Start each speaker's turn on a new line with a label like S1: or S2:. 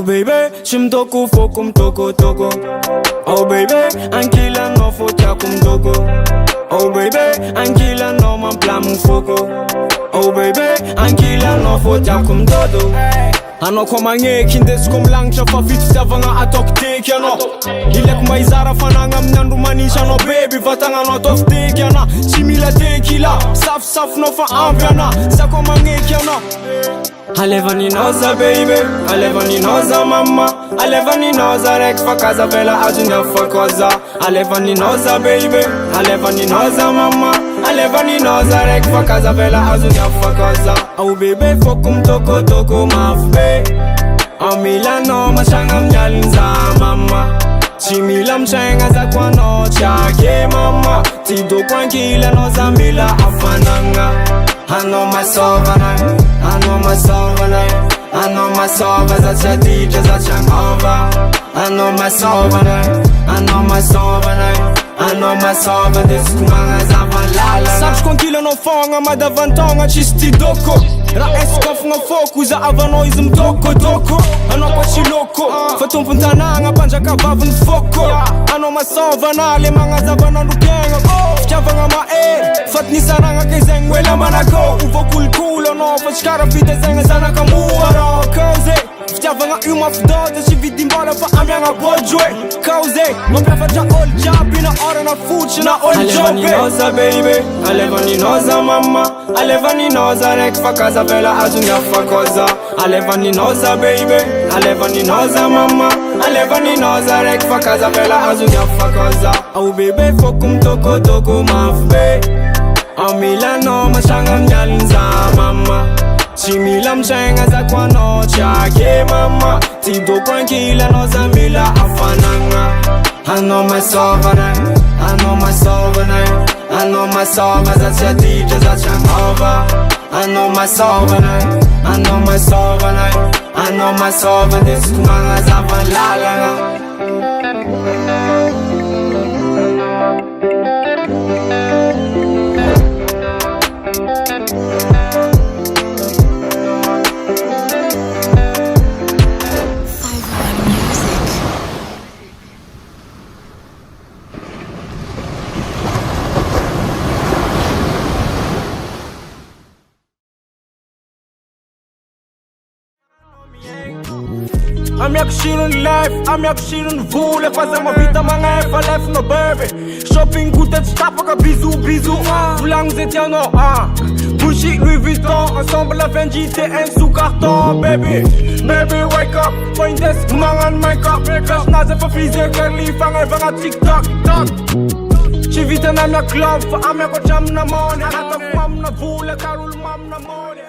S1: Oh baby, shimtoko fokum toko toko. Oh baby, ankila no fotia kum toko. Oh baby, ankila no man plamu foko. Oh baby, ankila no fotia kum dodo. Ano koma ngeki ndeskom lang chafa fitavanga atoktek yana. Ilek maizara fananga mnyandu manisha no baby vatanga no toftek yana. Chimila tequila, saf no fa ambiana. Sakoma ngeki yana. Alevani noza baby, alevani noza mama, alevani noza rek fa casa bella ajunya fa cosa. Alevani noza baby, alevani noza mama, alevani noza rek fa casa bella ajunya fa cosa. Oh baby fokum toko toko mafbe. Amila no mashanga mnyalinza mama. Chimila mshenga za kwa no chake mama. Tido kwa nkila no zambila afananga. I know myself and I know myself and I know myself as a DJ as a over. I know myself and I know myself and I know myself and this man as a valala. Sabes com kilo não fonga, mas da vantonga chisti doko. Ra escof nga foku za avanoism toko toko. Ano kwa chiloko, fatum puntananga panja kavavu nfoko. I know myself and I le manga za vanandu kenga. Chavanga ma fat ni saranga ke zengwela manako. Uvo cool no, fat skara fite zenga sana kamuara. Cause Chavanga uma fdota, si vidi embora fa amyanga bojwe. Cause mo prefa ja all job in a hora na fuchi na all job. Alevani noza baby, alevani noza mama, alevani noza rek fa casa bella ajunya fa cosa. Alevani noza baby, alevani noza mama, alevani noza rek fa casa bella ajunya fa cosa. Oh baby fokum toko toko mafbe. Amila no mashanga mnyalinza mama. Chimila mshenga za kwa no chake mama. Tido kwa nkila no zambila afananga. I know myself and I know myself and I know myself as a DJ as a over. I know myself and I know myself and I know myself and this man as a valala. I'm yak shirun life, I'm yak shirun vule. Fazer uma vida manhã, falef no baby. Shopping good at stop, a bisou Voulang zetiano, Gucci, Louis Vuitton, ensemble la GTN sous carton, baby. Baby, wake up, point this, mangan make-up. Fresh naze for freezer, curly, fang vanga TikTok, Chivita na mia club, I'm yak jam na money. Hata mam na vule, karul mam na money.